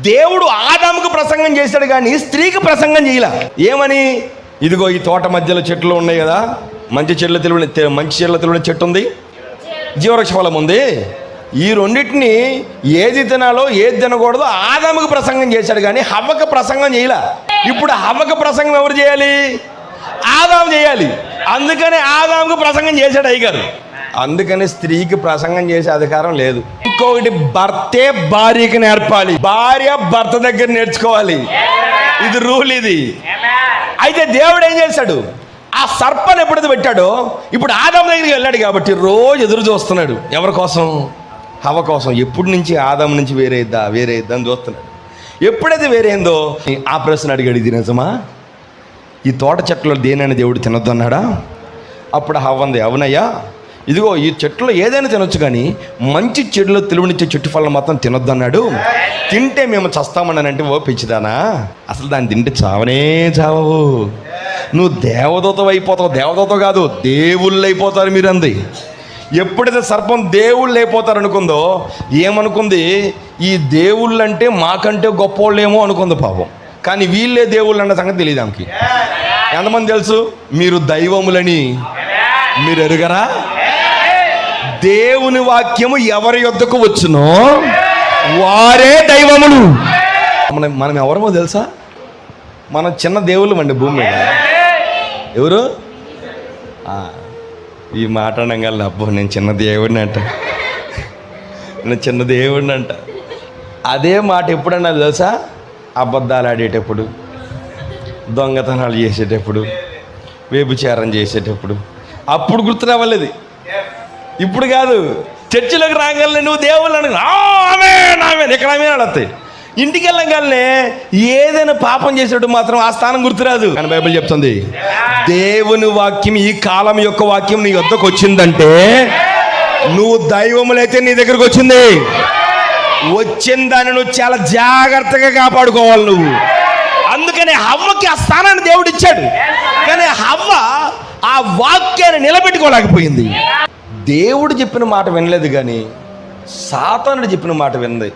దేవుడు ఆదాముకు ప్రసంగం చేశాడు కానీ స్త్రీకి ప్రసంగం చేయలే. ఏమని? ఇదిగో ఈ తోట మధ్యలో చెట్లు ఉన్నాయి కదా, మంచి చెట్ల తెలివిన చెట్టు ఉంది, జీవవృక్ష ఫలం ఉంది, ఈ రెండింటిని ఏది తినాలో ఏది తినకూడదో ఆదాముకు ప్రసంగం చేశాడు కానీ హవ్వకు ప్రసంగం చేయలే. ఇప్పుడు హవ్వకు ప్రసంగం ఎవరు చేయాలి? ఆదాము చేయాలి. అందుకని ఆదాముకు ప్రసంగం చేశాడు అయ్యగారు. అందుకని స్త్రీకి ప్రసంగం చేసే అధికారం లేదు. ఇంకొకటి, భర్తే భార్యకి నేర్పాలి, భార్య భర్త దగ్గర నేర్చుకోవాలి. ఇది రూల్. ఇది అయితే దేవుడు ఏం చేశాడు? ఆ సర్పాన్ని ఎప్పుడైతే పెట్టాడో ఇప్పుడు ఆదాము దగ్గరికి వెళ్ళాడు కాబట్టి రోజు ఎదురు చూస్తున్నాడు. ఎవరి కోసం? హవ్వ కోసం. ఎప్పటి నుంచి? ఆదాము నుంచి వేరేద్దా అని చూస్తున్నాడు. ఎప్పుడైతే వేరేందో ఆ ప్రశ్న అడిగాడు, ఇది నిజమా? ఈ తోట చెట్లో దేనైనా దేవుడు తినొద్దు అన్నాడా? అప్పుడు హవ్వ అంది, అవునయ్యా, ఇదిగో ఈ చెట్లో ఏదైనా తినొచ్చు కానీ మంచి చెడులో తెలివినిచ్చే చెట్టు ఫలం మాత్రం తినొద్దు అన్నాడు. తింటే మేము చస్తామన్నానంటే ఓ పిచ్చిదానా, అసలు దాన్ని తింటే చావనే చావవు, నువ్వు దేవదూత అయిపోతావు. దేవదూత కాదు, దేవుళ్ళు అయిపోతారు మీరు అంది. ఎప్పుడైతే సర్పం దేవుళ్ళు అయిపోతారు అనుకుందో, ఏమనుకుంది? ఈ దేవుళ్ళు అంటే మాకంటే గొప్పోళ్ళేమో అనుకుంది పాపం. కానీ వీళ్ళే దేవుళ్ళు అన్న సంగతి తెలియదు ఆమెకి. ఎంతమంది తెలుసు? మీరు దైవములని మీరు ఎరుగరా? దేవుని వాక్యము ఎవరి యొద్దకు వచ్చునో వారే దైవములు. మనం ఎవరమో తెలుసా? మనం చిన్న దేవుళ్ళం అండి భూమి మీద. ఎవరు? ఈ మాట అనగాలి, అబ్బో నేను చిన్న దేవుడిని అంట, నేను చిన్న దేవుడిని అంట. అదే మాట ఎప్పుడన్నా తెలుసా? అబద్ధాలు ఆడేటప్పుడు, దొంగతనాలు చేసేటప్పుడు, వ్యభిచారం చేసేటప్పుడు, అప్పుడు గుర్తు రావాలేదు. ఇప్పుడు కాదు. చర్చిలోకి రాగానే నువ్వు దేవుళ్ళు అనగా ఆమె ఎక్కడ ఆమె అడతాయి. ఇంటికి వెళ్ళగానే ఏదైనా పాపం చేసేటప్పుడు మాత్రం ఆ స్థానం గుర్తురాదు. కానీ బైబిల్ చెప్తుంది, దేవుని వాక్యం, ఈ కాలం యొక్క వాక్యం నీ వద్దకు వచ్చిందంటే నువ్వు దైవములైతే నీ దగ్గరకు వచ్చింది. వచ్చిన దాన్ని నువ్వు చాలా జాగ్రత్తగా కాపాడుకోవాలి నువ్వు. అందుకని హవ్వకి ఆ స్థానాన్ని దేవుడు ఇచ్చాడు. కానీ హవ్వ ఆ వాక్యాన్ని నిలబెట్టుకోలేకపోయింది. దేవుడు చెప్పిన మాట వినలేదు కానీ సాతానుడు చెప్పిన మాట విన్నది.